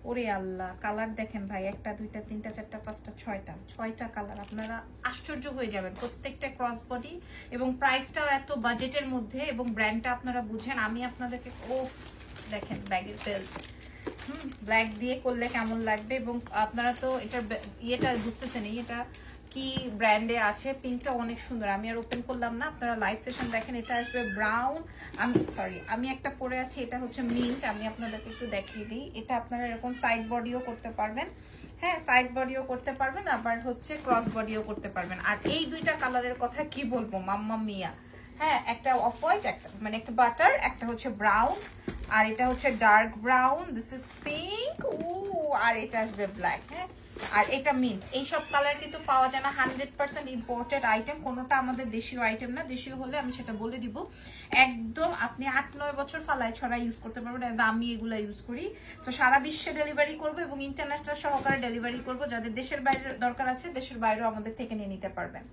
ওরে আল্লাহ, কালার দেখেন ভাই, একটা দুইটা তিনটা চারটা পাঁচটা ছয়টা কালার। আপনারা আশ্চর্য হয়ে যাবেন, প্রত্যেকটা ক্রস বডি এবং প্রাইসটাও এত বাজেটের মধ্যে, এবং ব্র্যান্ডটা আপনারা বুঝেন। আমি আপনাদেরকে দেখেন ব্যাগের সেলস ব্ল্যাক দিয়ে করলে কেমন লাগবে, এবং আপনারা তো এটা ইয়েটা বুঝতেছেন এটা কি ব্র্যান্ডে আছে। পিঙ্কটা অনেক সুন্দর, আমি আর ওপেন করলাম না, আপনারা লাইভ সেশন দেখেন। এটা আসবে ব্রাউন, আমি একটা পরে আছি, এটা হচ্ছে মিন্ট। আমি আপনাদেরকে একটু দেখিয়ে দিই, এটা আপনারা এরকম সাইড বডিও করতে পারবেন। হ্যাঁ, সাইড বডিও করতে পারবেন, আবার হচ্ছে ক্রস বডিও করতে পারবেন। আর এই দুইটা কালারের কথা কি বলবো, মাম্মা মিয়া। হ্যাঁ, একটা অফ হোয়াইট, একটা মানে একটা বাটার, একটা হচ্ছে ব্রাউন, আর এটা হচ্ছে dark brown, this is pink, আর এটা আসবে ব্ল্যাক। হ্যাঁ, আর এটা মিন্ট। এইসব কালার কিন্তু পাওয়া যায় না, 100% ইম্পোর্টেড আইটেম, কোনোটা আমাদের দেশীয় আইটেম না। দেশীয় হলে আমি সেটা বলে দিব। একদম আপনি 8-9 বছর ফালায় ছড়া ইউজ করতে পারবেন, আমি এগুলো ইউজ করি। সো সারা বিশ্বে ডেলিভারি করবো এবং ইন্টারন্যাশনাল সহকারে ডেলিভারি করবো। যাদের দেশের বাইরে দরকার আছে, দেশের বাইরেও আমাদের থেকে নিয়ে নিতে পারবেন।